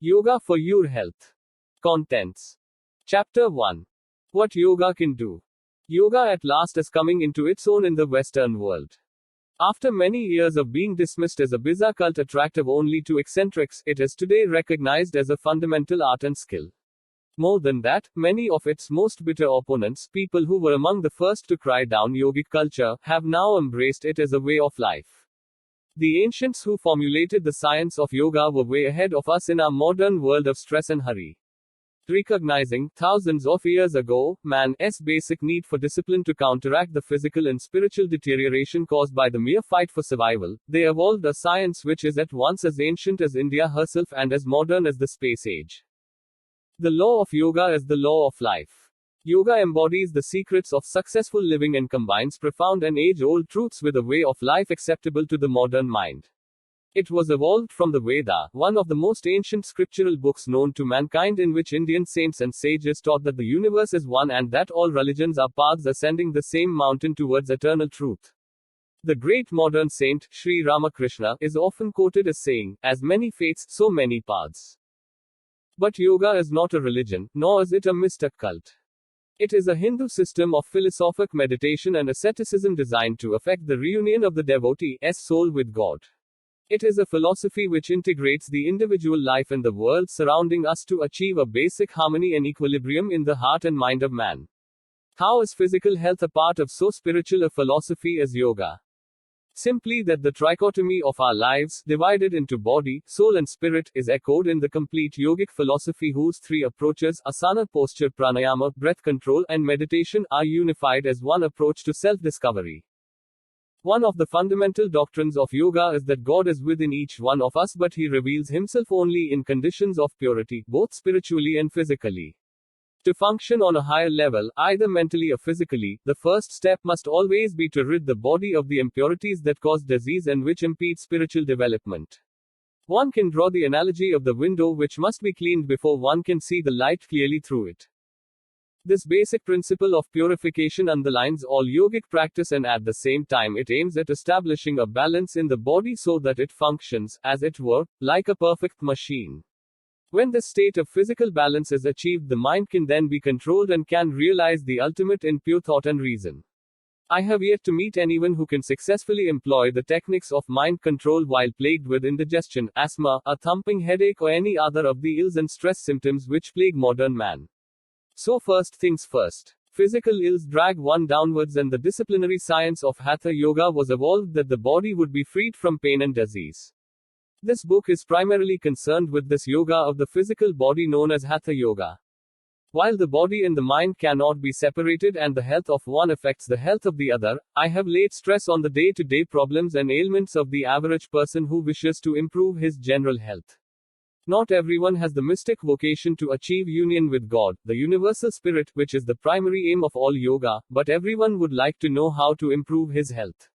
Yoga for your health. Contents. Chapter 1. What yoga can do. Yoga at last is coming into its own in the Western world. After many years of being dismissed as a bizarre cult attractive only to eccentrics, it is today recognized as a fundamental art and skill. More than that, many of its most bitter opponents, people who were among the first to cry down yogic culture, have now embraced it as a way of life. The ancients who formulated the science of yoga were way ahead of us in our modern world of stress and hurry. Recognizing, thousands of years ago, man's basic need for discipline to counteract the physical and spiritual deterioration caused by the mere fight for survival, they evolved a science which is at once as ancient as India herself and as modern as the space age. The law of yoga is the law of life. Yoga embodies the secrets of successful living and combines profound and age-old truths with a way of life acceptable to the modern mind. It was evolved from the Veda, one of the most ancient scriptural books known to mankind, in which Indian saints and sages taught that the universe is one and that all religions are paths ascending the same mountain towards eternal truth. The great modern saint, Sri Ramakrishna, is often quoted as saying, "As many faiths, so many paths." But yoga is not a religion, nor is it a mystic cult. It is a Hindu system of philosophic meditation and asceticism designed to effect the reunion of the devotee's soul with God. It is a philosophy which integrates the individual life and the world surrounding us to achieve a basic harmony and equilibrium in the heart and mind of man. How is physical health a part of so spiritual a philosophy as yoga? Simply that the trichotomy of our lives, divided into body, soul and spirit, is echoed in the complete yogic philosophy, whose three approaches, asana, posture, pranayama, breath control, and meditation, are unified as one approach to self-discovery. One of the fundamental doctrines of yoga is that God is within each one of us, but he reveals himself only in conditions of purity, both spiritually and physically. To function on a higher level, either mentally or physically, the first step must always be to rid the body of the impurities that cause disease and which impede spiritual development. One can draw the analogy of the window which must be cleaned before one can see the light clearly through it. This basic principle of purification underlines all yogic practice, and at the same time it aims at establishing a balance in the body so that it functions, as it were, like a perfect machine. When this state of physical balance is achieved, the mind can then be controlled and can realize the ultimate in pure thought and reason. I have yet to meet anyone who can successfully employ the techniques of mind control while plagued with indigestion, asthma, a thumping headache, or any other of the ills and stress symptoms which plague modern man. So first things first. Physical ills drag one downwards, and the disciplinary science of Hatha Yoga was evolved that the body would be freed from pain and disease. This book is primarily concerned with this yoga of the physical body known as Hatha Yoga. While the body and the mind cannot be separated and the health of one affects the health of the other, I have laid stress on the day-to-day problems and ailments of the average person who wishes to improve his general health. Not everyone has the mystic vocation to achieve union with God, the universal spirit, which is the primary aim of all yoga, but everyone would like to know how to improve his health.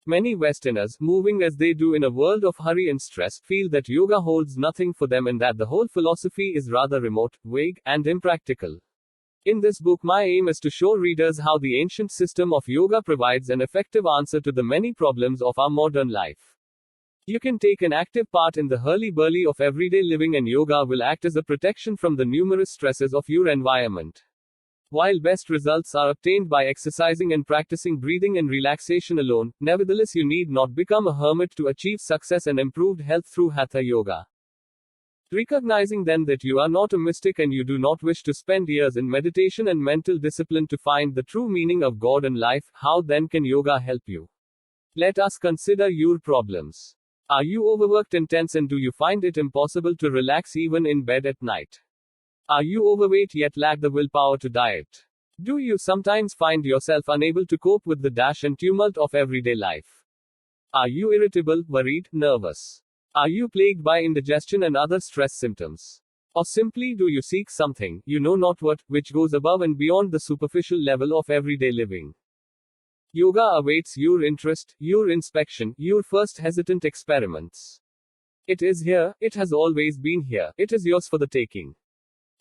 Many Westerners, moving as they do in a world of hurry and stress, feel that yoga holds nothing for them and that the whole philosophy is rather remote, vague, and impractical. In this book, my aim is to show readers how the ancient system of yoga provides an effective answer to the many problems of our modern life. You can take an active part in the hurly-burly of everyday living, and yoga will act as a protection from the numerous stresses of your environment. While best results are obtained by exercising and practicing breathing and relaxation alone, nevertheless you need not become a hermit to achieve success and improved health through Hatha Yoga. Recognizing then that you are not a mystic and you do not wish to spend years in meditation and mental discipline to find the true meaning of God and life, how then can yoga help you? Let us consider your problems. Are you overworked and tense, and do you find it impossible to relax even in bed at night? Are you overweight yet lack the willpower to diet? Do you sometimes find yourself unable to cope with the dash and tumult of everyday life? Are you irritable, worried, nervous? Are you plagued by indigestion and other stress symptoms? Or simply do you seek something, you know not what, which goes above and beyond the superficial level of everyday living? Yoga awaits your interest, your inspection, your first hesitant experiments. It is here, it has always been here, it is yours for the taking.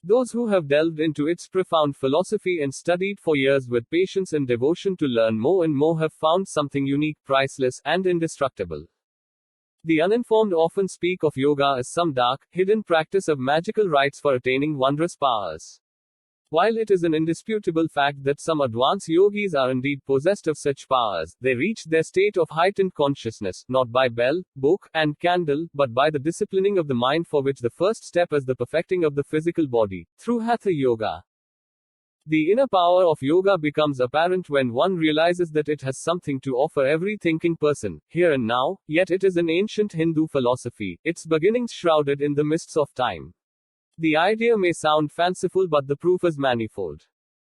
Those who have delved into its profound philosophy and studied for years with patience and devotion to learn more and more have found something unique, priceless, and indestructible. The uninformed often speak of yoga as some dark, hidden practice of magical rites for attaining wondrous powers. While it is an indisputable fact that some advanced yogis are indeed possessed of such powers, they reach their state of heightened consciousness, not by bell, book, and candle, but by the disciplining of the mind, for which the first step is the perfecting of the physical body, through Hatha Yoga. The inner power of yoga becomes apparent when one realizes that it has something to offer every thinking person, here and now, yet it is an ancient Hindu philosophy, its beginnings shrouded in the mists of time. The idea may sound fanciful, but the proof is manifold.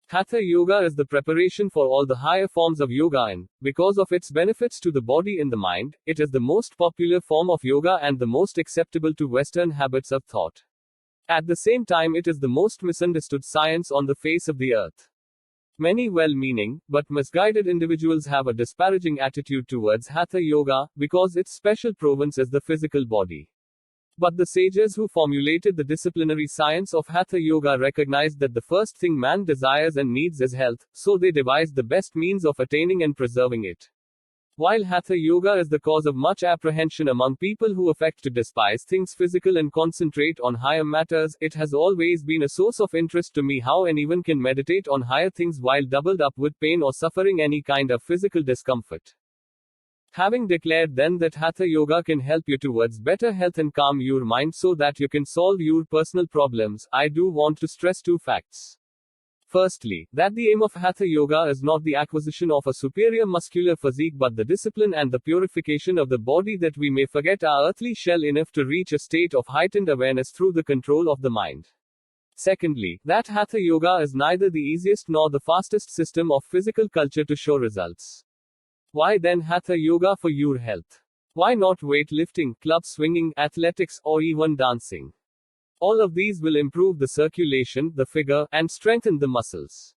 Hatha Yoga is the preparation for all the higher forms of yoga, and, because of its benefits to the body and the mind, it is the most popular form of yoga and the most acceptable to Western habits of thought. At the same time, it is the most misunderstood science on the face of the earth. Many well-meaning, but misguided individuals have a disparaging attitude towards Hatha Yoga, because its special province is the physical body. But the sages who formulated the disciplinary science of Hatha Yoga recognized that the first thing man desires and needs is health, so they devised the best means of attaining and preserving it. While Hatha Yoga is the cause of much apprehension among people who affect to despise things physical and concentrate on higher matters, it has always been a source of interest to me how anyone can meditate on higher things while doubled up with pain or suffering any kind of physical discomfort. Having declared then that Hatha Yoga can help you towards better health and calm your mind so that you can solve your personal problems, I do want to stress two facts. Firstly, that the aim of Hatha Yoga is not the acquisition of a superior muscular physique but the discipline and the purification of the body, that we may forget our earthly shell enough to reach a state of heightened awareness through the control of the mind. Secondly, that Hatha Yoga is neither the easiest nor the fastest system of physical culture to show results. Why then Hatha Yoga for your health? Why not weightlifting, club swinging, athletics, or even dancing? All of these will improve the circulation, the figure, and strengthen the muscles.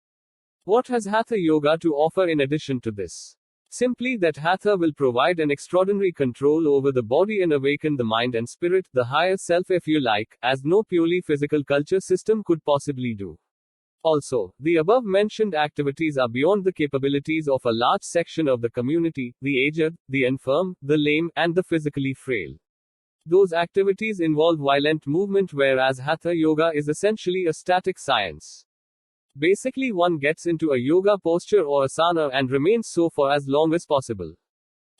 What has Hatha Yoga to offer in addition to this? Simply that Hatha will provide an extraordinary control over the body and awaken the mind and spirit, the higher self if you like, as no purely physical culture system could possibly do. Also, the above-mentioned activities are beyond the capabilities of a large section of the community, the aged, the infirm, the lame, and the physically frail. Those activities involve violent movement, whereas Hatha Yoga is essentially a static science. Basically, one gets into a yoga posture or asana and remains so for as long as possible.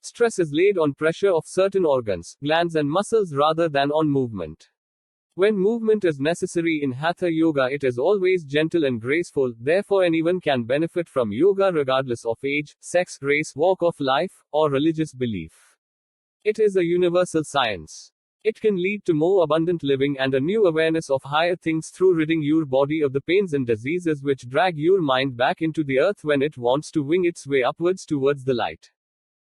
Stress is laid on pressure of certain organs, glands, and muscles rather than on movement. When movement is necessary in Hatha Yoga, it is always gentle and graceful, therefore anyone can benefit from yoga regardless of age, sex, race, walk of life, or religious belief. It is a universal science. It can lead to more abundant living and a new awareness of higher things through ridding your body of the pains and diseases which drag your mind back into the earth when it wants to wing its way upwards towards the light.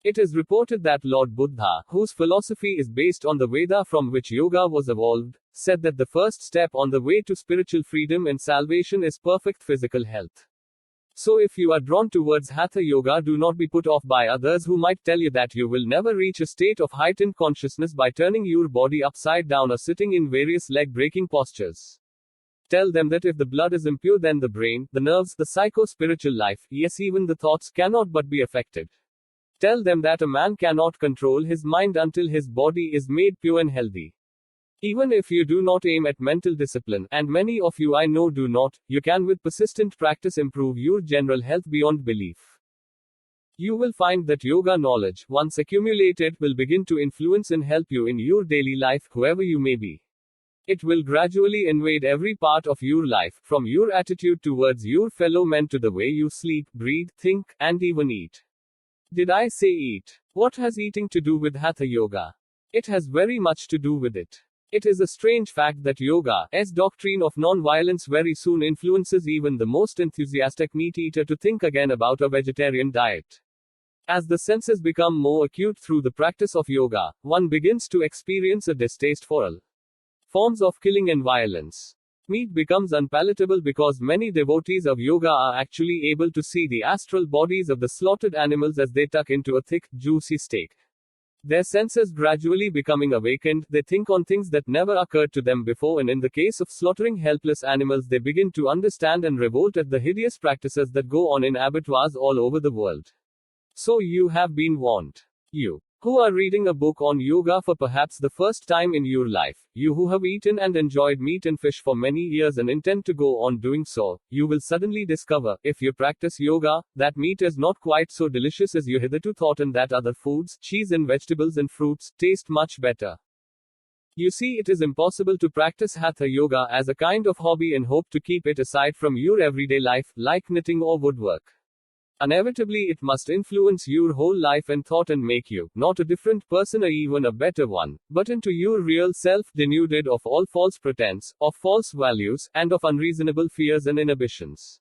It is reported that Lord Buddha, whose philosophy is based on the Veda from which yoga was evolved, said that the first step on the way to spiritual freedom and salvation is perfect physical health. So if you are drawn towards Hatha Yoga, do not be put off by others who might tell you that you will never reach a state of heightened consciousness by turning your body upside down or sitting in various leg-breaking postures. Tell them that if the blood is impure, then the brain, the nerves, the psycho-spiritual life, yes, even the thoughts cannot but be affected. Tell them that a man cannot control his mind until his body is made pure and healthy. Even if you do not aim at mental discipline, and many of you I know do not, you can with persistent practice improve your general health beyond belief. You will find that yoga knowledge, once accumulated, will begin to influence and help you in your daily life, whoever you may be. It will gradually invade every part of your life, from your attitude towards your fellow men to the way you sleep, breathe, think, and even eat. Did I say eat? What has eating to do with Hatha Yoga? It has very much to do with it. It is a strange fact that yoga's doctrine of non-violence very soon influences even the most enthusiastic meat-eater to think again about a vegetarian diet. As the senses become more acute through the practice of yoga, one begins to experience a distaste for all forms of killing and violence. Meat becomes unpalatable because many devotees of yoga are actually able to see the astral bodies of the slaughtered animals as they tuck into a thick, juicy steak. Their senses gradually becoming awakened, they think on things that never occurred to them before, and in the case of slaughtering helpless animals, they begin to understand and revolt at the hideous practices that go on in abattoirs all over the world. So you have been warned. You who are reading a book on yoga for perhaps the first time in your life, you who have eaten and enjoyed meat and fish for many years and intend to go on doing so, you will suddenly discover, if you practice yoga, that meat is not quite so delicious as you hitherto thought and that other foods, cheese and vegetables and fruits, taste much better. You see, it is impossible to practice Hatha Yoga as a kind of hobby and hope to keep it aside from your everyday life, like knitting or woodwork. Inevitably, it must influence your whole life and thought and make you, not a different person or even a better one, but into your real self, denuded of all false pretense, of false values, and of unreasonable fears and inhibitions.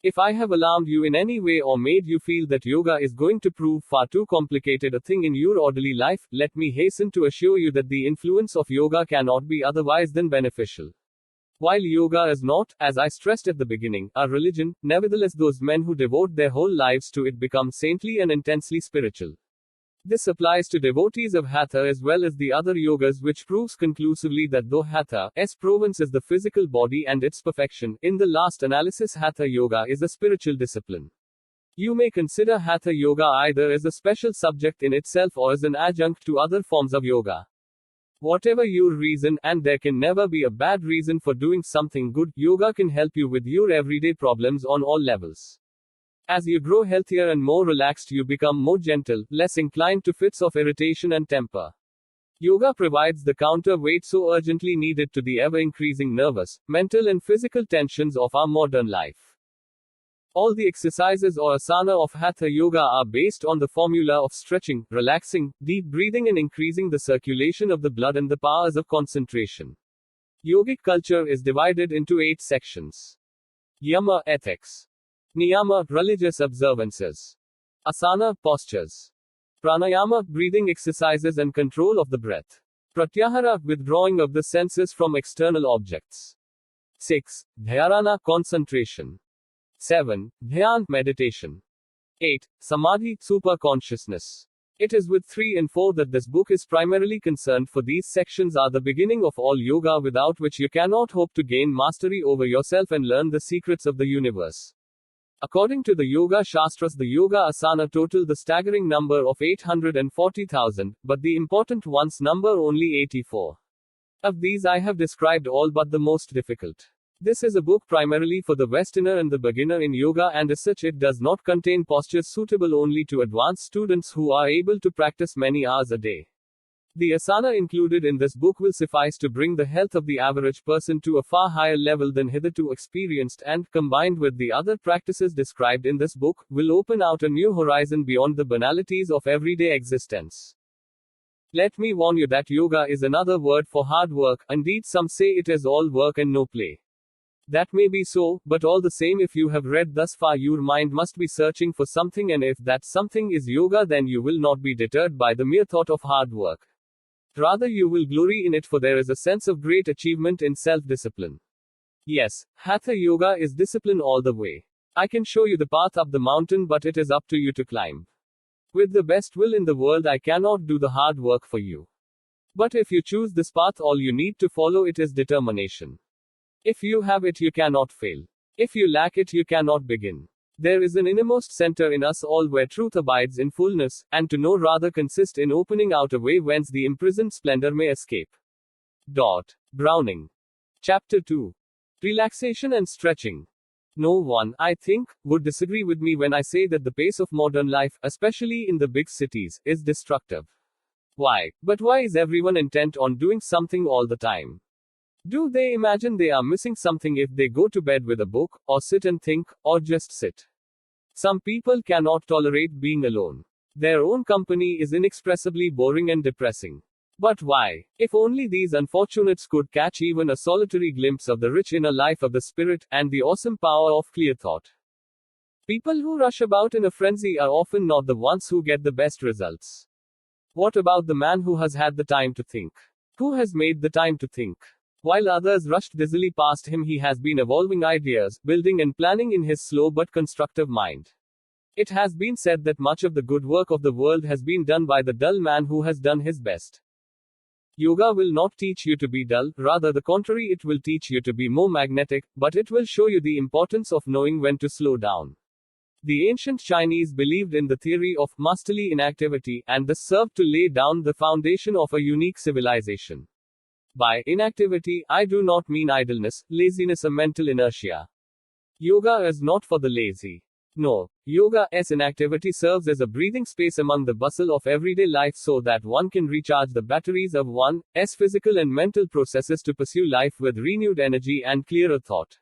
If I have alarmed you in any way or made you feel that yoga is going to prove far too complicated a thing in your orderly life, let me hasten to assure you that the influence of yoga cannot be otherwise than beneficial. While yoga is not, as I stressed at the beginning, a religion, nevertheless those men who devote their whole lives to it become saintly and intensely spiritual. This applies to devotees of Hatha as well as the other yogas, which proves conclusively that though Hatha's province is the physical body and its perfection, in the last analysis Hatha Yoga is a spiritual discipline. You may consider Hatha Yoga either as a special subject in itself or as an adjunct to other forms of yoga. Whatever your reason, and there can never be a bad reason for doing something good, yoga can help you with your everyday problems on all levels. As you grow healthier and more relaxed, you become more gentle, less inclined to fits of irritation and temper. Yoga provides the counterweight so urgently needed to the ever-increasing nervous, mental and physical tensions of our modern life. All the exercises or asana of Hatha Yoga are based on the formula of stretching, relaxing, deep breathing and increasing the circulation of the blood and the powers of concentration. Yogic culture is divided into 8 sections. Yama, ethics. Niyama, religious observances. Asana, postures. Pranayama, breathing exercises and control of the breath. Pratyahara, withdrawing of the senses from external objects. 6. Dhyarana, concentration. 7. Dhyan, meditation. 8. Samadhi, super-consciousness. It is with 3 and 4 that this book is primarily concerned, for these sections are the beginning of all yoga, without which you cannot hope to gain mastery over yourself and learn the secrets of the universe. According to the Yoga Shastras, the Yoga Asana total the staggering number of 840,000, but the important ones number only 84. Of these I have described all but the most difficult. This is a book primarily for the Westerner and the beginner in yoga, and as such it does not contain postures suitable only to advanced students who are able to practice many hours a day. The asana included in this book will suffice to bring the health of the average person to a far higher level than hitherto experienced, and, combined with the other practices described in this book, will open out a new horizon beyond the banalities of everyday existence. Let me warn you that yoga is another word for hard work. Indeed, some say it is all work and no play. That may be so, but all the same, if you have read thus far, your mind must be searching for something, and if that something is yoga, then you will not be deterred by the mere thought of hard work. Rather, you will glory in it, for there is a sense of great achievement in self-discipline. Yes, Hatha Yoga is discipline all the way. I can show you the path up the mountain, but it is up to you to climb. With the best will in the world, I cannot do the hard work for you. But if you choose this path, all you need to follow it is determination. If you have it, you cannot fail. If you lack it, you cannot begin. There is an innermost center in us all where truth abides in fullness, and to know rather consists in opening out a way whence the imprisoned splendor may escape. Browning. Chapter 2. Relaxation and stretching. No one, I think, would disagree with me when I say that the pace of modern life, especially in the big cities, is destructive. Why? But why is everyone intent on doing something all the time? Do they imagine they are missing something if they go to bed with a book, or sit and think, or just sit? Some people cannot tolerate being alone. Their own company is inexpressibly boring and depressing. But why? If only these unfortunates could catch even a solitary glimpse of the rich inner life of the spirit, and the awesome power of clear thought. People who rush about in a frenzy are often not the ones who get the best results. What about the man who has had the time to think? Who has made the time to think? While others rushed dizzily past him, he has been evolving ideas, building and planning in his slow but constructive mind. It has been said that much of the good work of the world has been done by the dull man who has done his best. Yoga will not teach you to be dull, rather the contrary, it will teach you to be more magnetic, but it will show you the importance of knowing when to slow down. The ancient Chinese believed in the theory of masterly inactivity, and this served to lay down the foundation of a unique civilization. By inactivity, I do not mean idleness, laziness, or mental inertia. Yoga is not for the lazy. No, yoga's inactivity serves as a breathing space among the bustle of everyday life so that one can recharge the batteries of one's physical and mental processes to pursue life with renewed energy and clearer thought.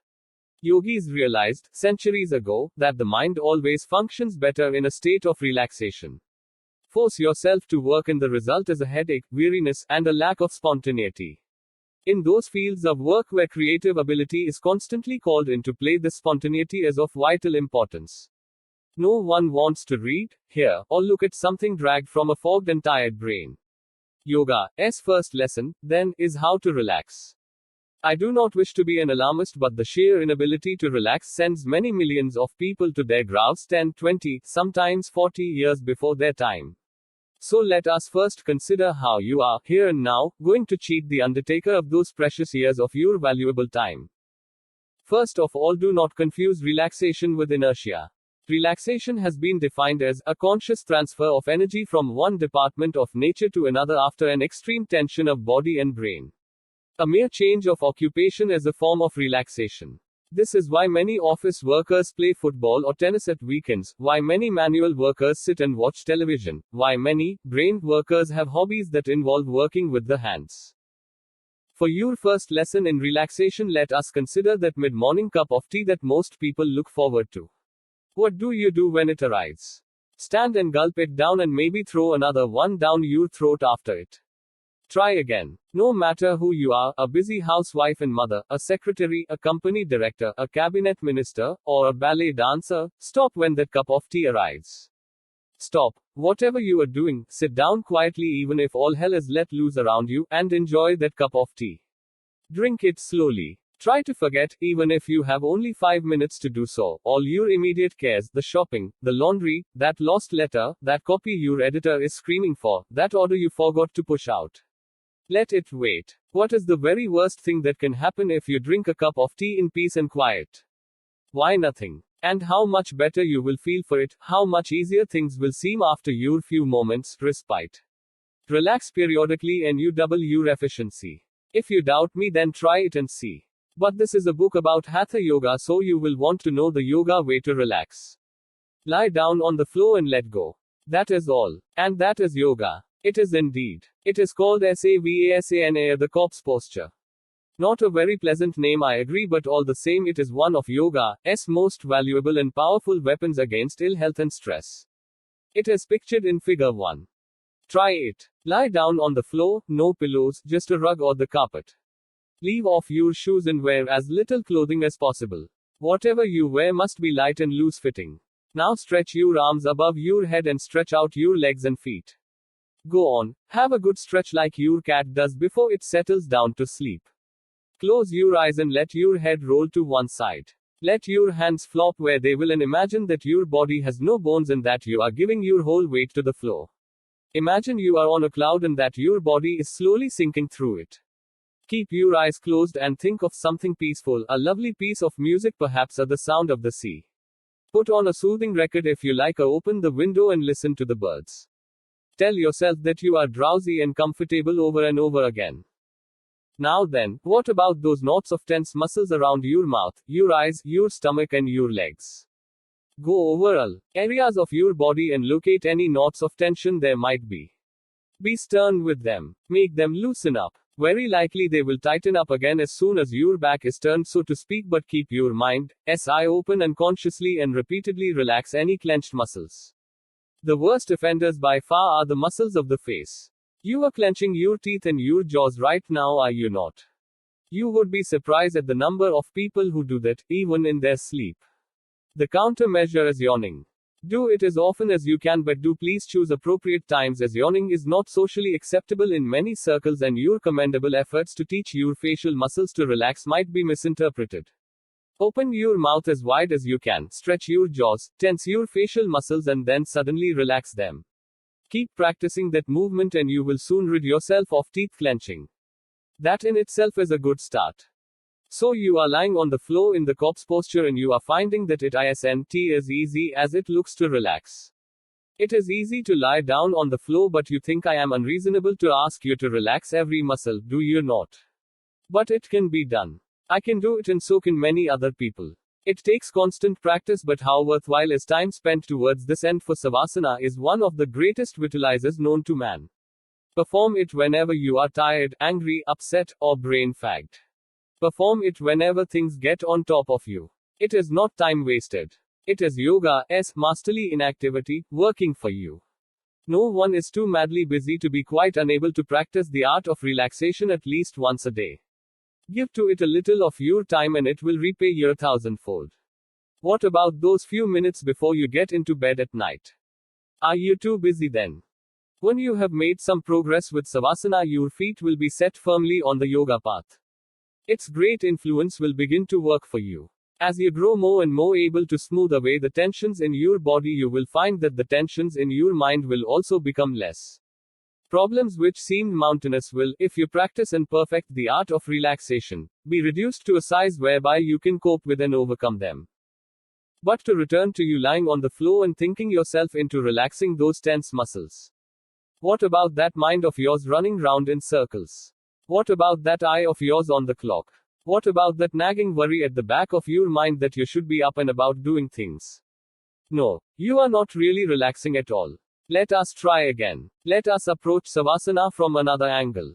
Yogis realized, centuries ago, that the mind always functions better in a state of relaxation. Force yourself to work and the result is a headache, weariness, and a lack of spontaneity. In those fields of work where creative ability is constantly called into play, this spontaneity is of vital importance. No one wants to read, hear, or look at something dragged from a fogged and tired brain. Yoga's first lesson, then, is how to relax. I do not wish to be an alarmist, but the sheer inability to relax sends many millions of people to their graves 10, 20, sometimes 40 years before their time. So let us first consider how you are, here and now, going to cheat the undertaker of those precious years of your valuable time. First of all, do not confuse relaxation with inertia. Relaxation has been defined as a conscious transfer of energy from one department of nature to another after an extreme tension of body and brain. A mere change of occupation is a form of relaxation. This is why many office workers play football or tennis at weekends, why many manual workers sit and watch television, why many brain workers have hobbies that involve working with the hands. For your first lesson in relaxation, let us consider that mid-morning cup of tea that most people look forward to. What do you do when it arrives? Stand and gulp it down and maybe throw another one down your throat after it. Try again. No matter who you are, a busy housewife and mother, a secretary, a company director, a cabinet minister, or a ballet dancer, stop when that cup of tea arrives. Stop. Whatever you are doing, sit down quietly even if all hell is let loose around you, and enjoy that cup of tea. Drink it slowly. Try to forget, even if you have only 5 minutes to do so, all your immediate cares, the shopping, the laundry, that lost letter, that copy your editor is screaming for, that order you forgot to push out. Let it wait. What is the very worst thing that can happen if you drink a cup of tea in peace and quiet? Why, nothing. And how much better you will feel for it, how much easier things will seem after your few moments' respite. Relax periodically and you double your efficiency. If you doubt me, then try it and see. But this is a book about Hatha Yoga, so you will want to know the yoga way to relax. Lie down on the floor and let go. That is all. And that is yoga. It is indeed. It is called Savasana, the corpse posture. Not a very pleasant name, I agree, but all the same it is one of yoga's most valuable and powerful weapons against ill health and stress. It is pictured in figure 1. Try it. Lie down on the floor, no pillows, just a rug or the carpet. Leave off your shoes and wear as little clothing as possible. Whatever you wear must be light and loose fitting. Now stretch your arms above your head and stretch out your legs and feet. Go on, have a good stretch like your cat does before it settles down to sleep. Close your eyes and let your head roll to one side. Let your hands flop where they will and imagine that your body has no bones and that you are giving your whole weight to the floor. Imagine you are on a cloud and that your body is slowly sinking through it. Keep your eyes closed and think of something peaceful, a lovely piece of music, perhaps, or the sound of the sea. Put on a soothing record if you like, or open the window and listen to the birds. Tell yourself that you are drowsy and comfortable over and over again. Now then, what about those knots of tense muscles around your mouth, your eyes, your stomach, and your legs? Go over all areas of your body and locate any knots of tension there might be. Be stern with them. Make them loosen up. Very likely they will tighten up again as soon as your back is turned, so to speak, but keep your mind's eye open and consciously and repeatedly relax any clenched muscles. The worst offenders by far are the muscles of the face. You are clenching your teeth and your jaws right now, are you not? You would be surprised at the number of people who do that, even in their sleep. The countermeasure is yawning. Do it as often as you can, but do please choose appropriate times, as yawning is not socially acceptable in many circles and your commendable efforts to teach your facial muscles to relax might be misinterpreted. Open your mouth as wide as you can, stretch your jaws, tense your facial muscles, and then suddenly relax them. Keep practicing that movement and you will soon rid yourself of teeth clenching. That in itself is a good start. So you are lying on the floor in the corpse posture and you are finding that it isn't as easy as it looks to relax. It is easy to lie down on the floor, but you think I am unreasonable to ask you to relax every muscle, do you not? But it can be done. I can do it and so can many other people. It takes constant practice, but how worthwhile is time spent towards this end, for Savasana is one of the greatest vitalizers known to man. Perform it whenever you are tired, angry, upset, or brain fagged. Perform it whenever things get on top of you. It is not time wasted. It is yoga's masterly inactivity, working for you. No one is too madly busy to be quite unable to practice the art of relaxation at least once a day. Give to it a little of your time and it will repay you 1,000-fold. What about those few minutes before you get into bed at night? Are you too busy then? When you have made some progress with Savasana, your feet will be set firmly on the yoga path. Its great influence will begin to work for you. As you grow more and more able to smooth away the tensions in your body, you will find that the tensions in your mind will also become less. Problems which seemed mountainous will, if you practice and perfect the art of relaxation, be reduced to a size whereby you can cope with and overcome them. But to return to you lying on the floor and thinking yourself into relaxing those tense muscles. What about that mind of yours running round in circles? What about that eye of yours on the clock? What about that nagging worry at the back of your mind that you should be up and about doing things? No, you are not really relaxing at all. Let us try again. Let us approach Savasana from another angle.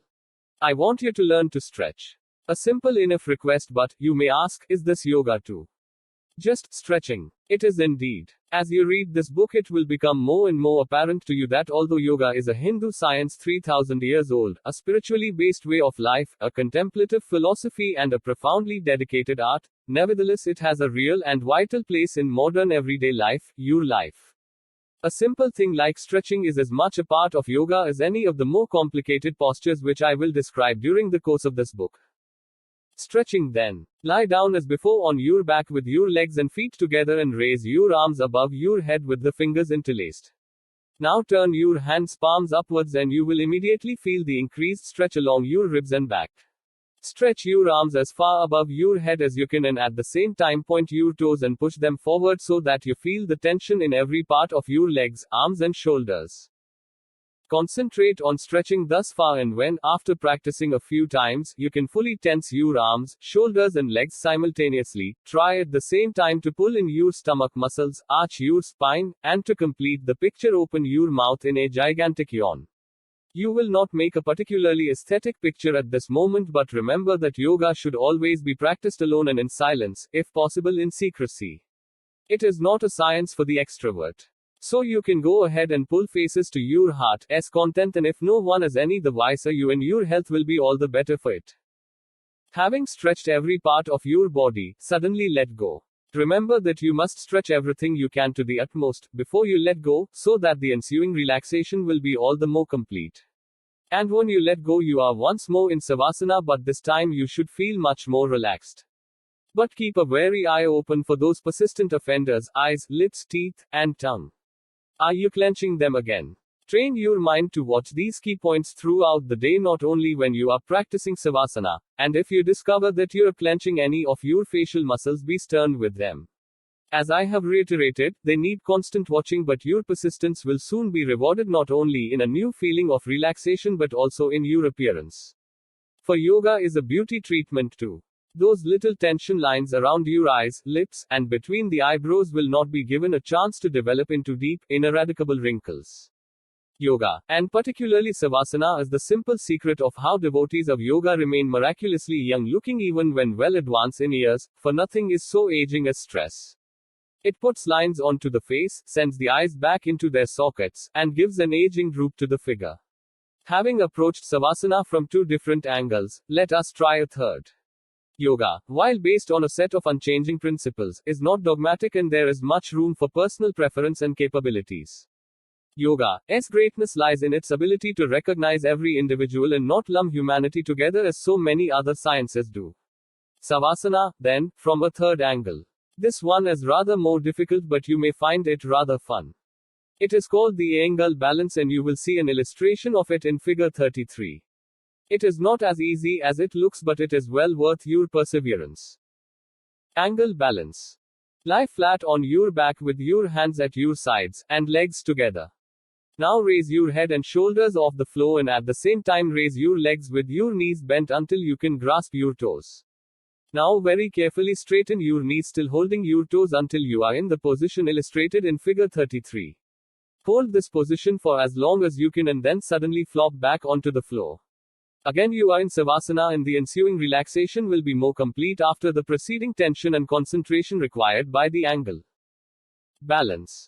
I want you to learn to stretch. A simple enough request, but, you may ask, is this yoga too? Just stretching. It is indeed. As you read this book, it will become more and more apparent to you that although yoga is a Hindu science 3000 years old, a spiritually based way of life, a contemplative philosophy, and a profoundly dedicated art, nevertheless it has a real and vital place in modern everyday life, your life. A simple thing like stretching is as much a part of yoga as any of the more complicated postures which I will describe during the course of this book. Stretching then. Lie down as before on your back with your legs and feet together and raise your arms above your head with the fingers interlaced. Now turn your hands palms upwards and you will immediately feel the increased stretch along your ribs and back. Stretch your arms as far above your head as you can and at the same time point your toes and push them forward so that you feel the tension in every part of your legs, arms and shoulders. Concentrate on stretching thus far, and when, after practicing a few times, you can fully tense your arms, shoulders and legs simultaneously, try at the same time to pull in your stomach muscles, arch your spine, and to complete the picture open your mouth in a gigantic yawn. You will not make a particularly aesthetic picture at this moment, but remember that yoga should always be practiced alone and in silence, if possible in secrecy. It is not a science for the extrovert. So you can go ahead and pull faces to your heart's content, and if no one is any the wiser, you and your health will be all the better for it. Having stretched every part of your body, suddenly let go. Remember that you must stretch everything you can to the utmost, before you let go, so that the ensuing relaxation will be all the more complete. And when you let go, you are once more in Savasana, but this time you should feel much more relaxed. But keep a wary eye open for those persistent offenders, eyes, lips, teeth, and tongue. Are you clenching them again? Train your mind to watch these key points throughout the day, not only when you are practicing Savasana, and if you discover that you are clenching any of your facial muscles, be stern with them. As I have reiterated, they need constant watching, but your persistence will soon be rewarded not only in a new feeling of relaxation but also in your appearance. For yoga is a beauty treatment too. Those little tension lines around your eyes, lips, and between the eyebrows will not be given a chance to develop into deep, ineradicable wrinkles. Yoga, and particularly Savasana, is the simple secret of how devotees of yoga remain miraculously young looking even when well advanced in years, for nothing is so aging as stress. It puts lines onto the face, sends the eyes back into their sockets, and gives an aging droop to the figure. Having approached Savasana from two different angles, let us try a third. Yoga, while based on a set of unchanging principles, is not dogmatic and there is much room for personal preference and capabilities. Yoga's greatness lies in its ability to recognize every individual and not lump humanity together as so many other sciences do. Savasana, then, from a third angle. This one is rather more difficult, but you may find it rather fun. It is called the angle balance, and you will see an illustration of it in figure 33. It is not as easy as it looks, but it is well worth your perseverance. Angle balance. Lie flat on your back with your hands at your sides and legs together. Now raise your head and shoulders off the floor, and at the same time raise your legs with your knees bent until you can grasp your toes. Now very carefully straighten your knees, still holding your toes until you are in the position illustrated in figure 33. Hold this position for as long as you can and then suddenly flop back onto the floor. Again you are in Savasana, and the ensuing relaxation will be more complete after the preceding tension and concentration required by the angle. Balance.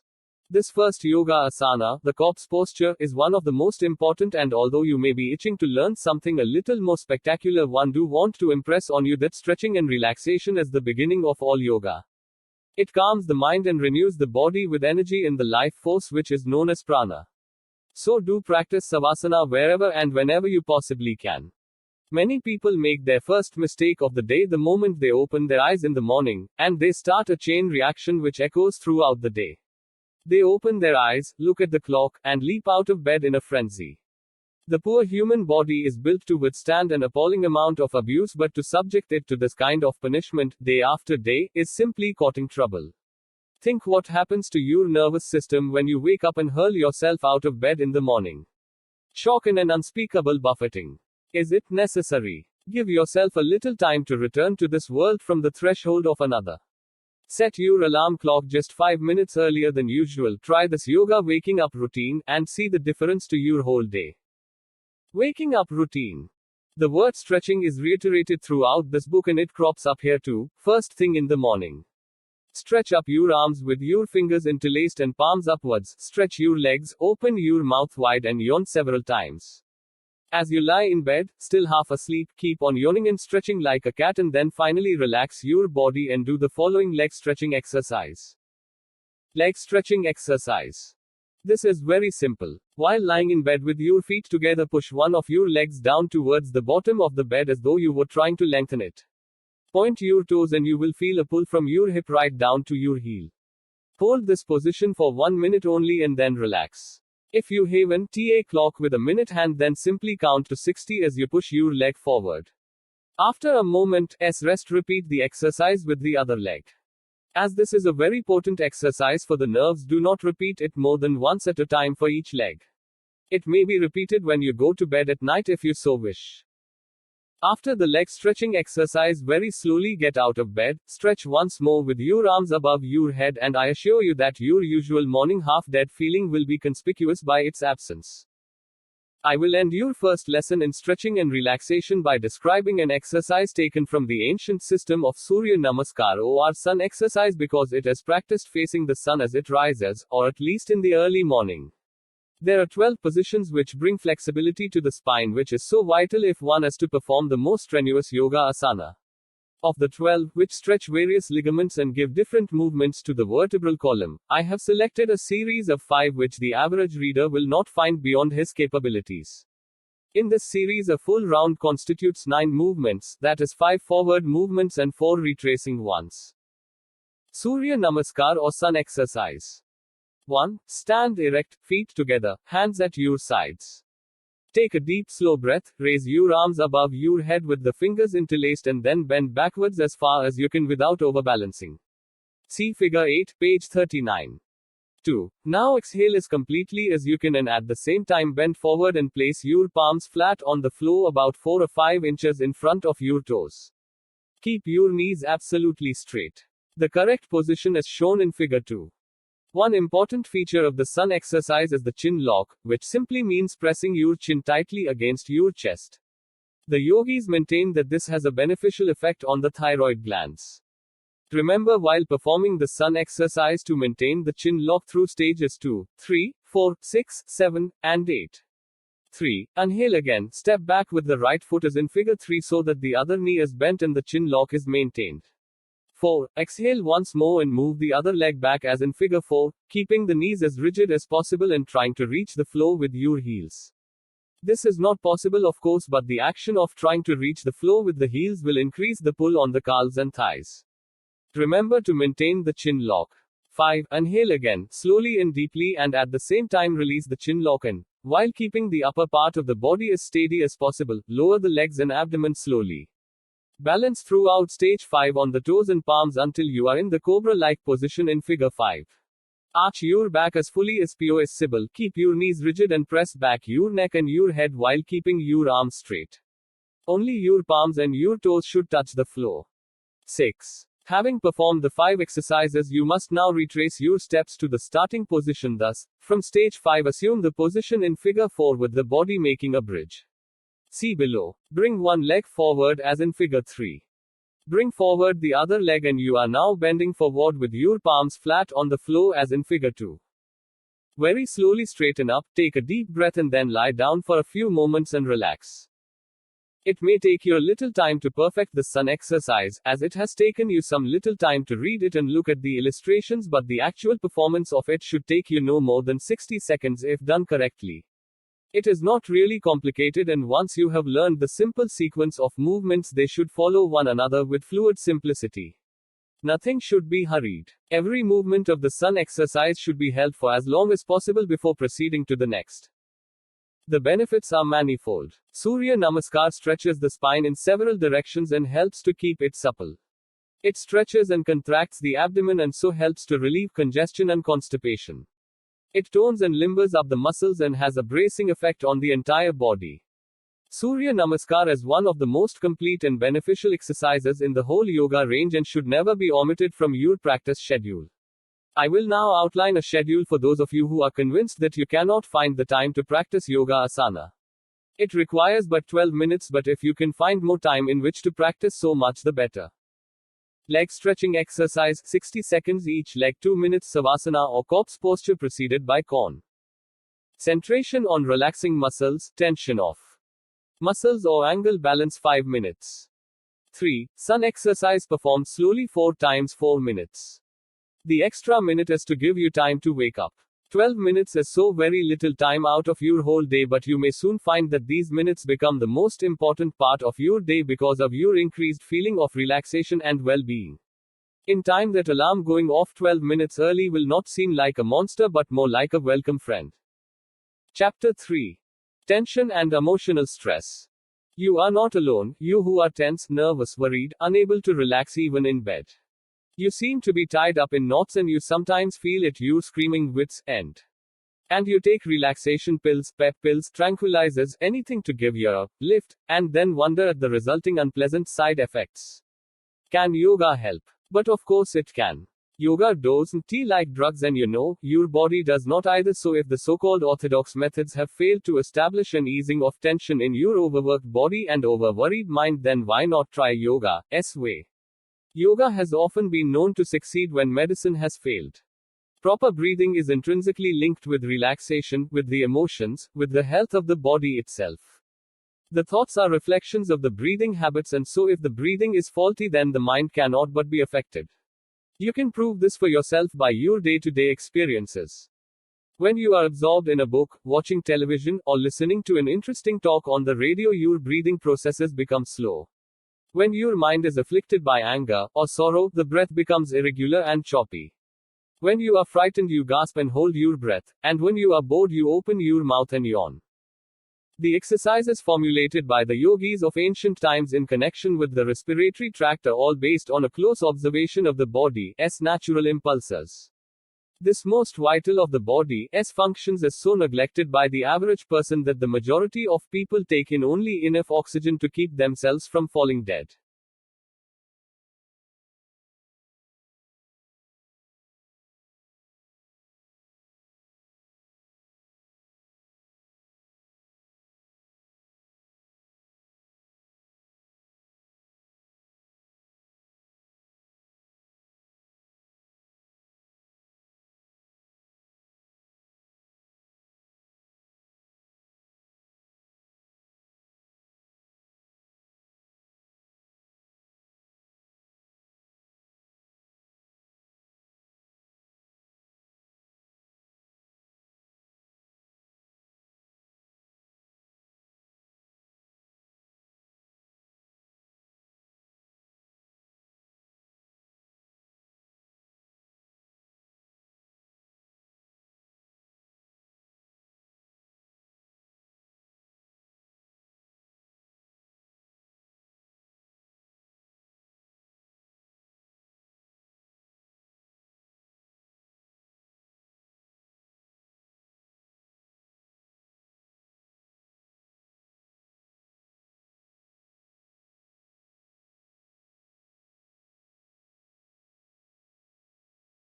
This first yoga asana, the corpse posture, is one of the most important, and although you may be itching to learn something a little more spectacular, one do want to impress on you that stretching and relaxation is the beginning of all yoga. It calms the mind and renews the body with energy in the life force which is known as prana. So do practice Savasana wherever and whenever you possibly can. Many people make their first mistake of the day the moment they open their eyes in the morning, and they start a chain reaction which echoes throughout the day. They open their eyes, look at the clock, and leap out of bed in a frenzy. The poor human body is built to withstand an appalling amount of abuse, but to subject it to this kind of punishment, day after day, is simply courting trouble. Think what happens to your nervous system when you wake up and hurl yourself out of bed in the morning. Shock and an unspeakable buffeting. Is it necessary? Give yourself a little time to return to this world from the threshold of another. Set your alarm clock just 5 minutes earlier than usual. Try this yoga waking up routine and see the difference to your whole day. Waking up routine. The word stretching is reiterated throughout this book, and it crops up here too. First thing in the morning. Stretch up your arms with your fingers interlaced and palms upwards. Stretch your legs, open your mouth wide and yawn several times. As you lie in bed, still half asleep, keep on yawning and stretching like a cat, and then finally relax your body and do the following leg stretching exercise. Leg stretching exercise. This is very simple. While lying in bed with your feet together, push one of your legs down towards the bottom of the bed as though you were trying to lengthen it. Point your toes and you will feel a pull from your hip right down to your heel. Hold this position for 1 minute only and then relax. If you have an TA clock with a minute hand, then simply count to 60 as you push your leg forward. After a moment's rest, repeat the exercise with the other leg. As this is a very potent exercise for the nerves, do not repeat it more than once at a time for each leg. It may be repeated when you go to bed at night if you so wish. After the leg stretching exercise, very slowly get out of bed, stretch once more with your arms above your head, and I assure you that your usual morning half-dead feeling will be conspicuous by its absence. I will end your first lesson in stretching and relaxation by describing an exercise taken from the ancient system of Surya Namaskar, or sun exercise, because it is practiced facing the sun as it rises, or at least in the early morning. There are 12 positions which bring flexibility to the spine, which is so vital if one is to perform the most strenuous yoga asana. Of the 12, which stretch various ligaments and give different movements to the vertebral column, I have selected a series of 5 which the average reader will not find beyond his capabilities. In this series, a full round constitutes 9 movements, that is 5 forward movements and 4 retracing ones. Surya Namaskar or sun exercise. 1. Stand erect, feet together, hands at your sides. Take a deep, slow breath, raise your arms above your head with the fingers interlaced and then bend backwards as far as you can without overbalancing. See figure 8, page 39. 2. Now exhale as completely as you can and at the same time bend forward and place your palms flat on the floor about 4 or 5 inches in front of your toes. Keep your knees absolutely straight. The correct position is shown in figure 2. One important feature of the sun exercise is the chin lock, which simply means pressing your chin tightly against your chest. The yogis maintain that this has a beneficial effect on the thyroid glands. Remember while performing the sun exercise to maintain the chin lock through stages 2, 3, 4, 6, 7, and 8. 3. Inhale again, step back with the right foot as in figure 3 so that the other knee is bent and the chin lock is maintained. 4. Exhale once more and move the other leg back as in figure 4, keeping the knees as rigid as possible and trying to reach the floor with your heels. This is not possible of course, but the action of trying to reach the floor with the heels will increase the pull on the calves and thighs. Remember to maintain the chin lock. 5. Inhale again, slowly and deeply, and at the same time release the chin lock and While keeping the upper part of the body as steady as possible, lower the legs and abdomen slowly. Balance throughout stage 5 on the toes and palms until you are in the cobra-like position in figure 5. Arch your back as fully as possible. Keep your knees rigid and press back your neck and your head while keeping your arms straight. Only your palms and your toes should touch the floor. 6. Having performed the 5 exercises, you must now retrace your steps to the starting position. Thus, from stage 5, assume the position in figure 4 with the body making a bridge. See below. Bring one leg forward as in figure 3. Bring forward the other leg and you are now bending forward with your palms flat on the floor as in figure 2. Very slowly straighten up, take a deep breath and then lie down for a few moments and relax. It may take you a little time to perfect the sun exercise, as it has taken you some little time to read it and look at the illustrations, but the actual performance of it should take you no more than 60 seconds if done correctly. It is not really complicated, and once you have learned the simple sequence of movements, they should follow one another with fluid simplicity. Nothing should be hurried. Every movement of the sun exercise should be held for as long as possible before proceeding to the next. The benefits are manifold. Surya Namaskar stretches the spine in several directions and helps to keep it supple. It stretches and contracts the abdomen and so helps to relieve congestion and constipation. It tones and limbers up the muscles and has a bracing effect on the entire body. Surya Namaskar is one of the most complete and beneficial exercises in the whole yoga range and should never be omitted from your practice schedule. I will now outline a schedule for those of you who are convinced that you cannot find the time to practice yoga asana. It requires but 12 minutes, but if you can find more time in which to practice, so much the better. Leg stretching exercise, 60 seconds each leg, 2 minutes savasana or corpse posture preceded by con. Centration on relaxing muscles, tension off. Muscles or angle balance 5 minutes. 3. Sun exercise performed slowly 4 times 4 minutes. The extra minute is to give you time to wake up. 12 minutes is so very little time out of your whole day, but you may soon find that these minutes become the most important part of your day because of your increased feeling of relaxation and well-being. In time, that alarm going off 12 minutes early will not seem like a monster but more like a welcome friend. Chapter 3. Tension and emotional stress. You are not alone, you who are tense, nervous, worried, unable to relax even in bed. You seem to be tied up in knots and you sometimes feel at your screaming wits' end. And you take relaxation pills, pep pills, tranquilizers, anything to give you a lift, and then wonder at the resulting unpleasant side effects. Can yoga help? But of course it can. Yoga doesn't like drugs, and you know, your body does not either. So if the so-called orthodox methods have failed to establish an easing of tension in your overworked body and over-worried mind, then why not try yoga's way? Yoga has often been known to succeed when medicine has failed. Proper breathing is intrinsically linked with relaxation, with the emotions, with the health of the body itself. The thoughts are reflections of the breathing habits, and so if the breathing is faulty, then the mind cannot but be affected. You can prove this for yourself by your day-to-day experiences. When you are absorbed in a book, watching television, or listening to an interesting talk on the radio, your breathing processes become slow. When your mind is afflicted by anger or sorrow, the breath becomes irregular and choppy. When you are frightened, you gasp and hold your breath, and when you are bored, you open your mouth and yawn. The exercises formulated by the yogis of ancient times in connection with the respiratory tract are all based on a close observation of the body's natural impulses. This most vital of the body's functions is so neglected by the average person that the majority of people take in only enough oxygen to keep themselves from falling dead.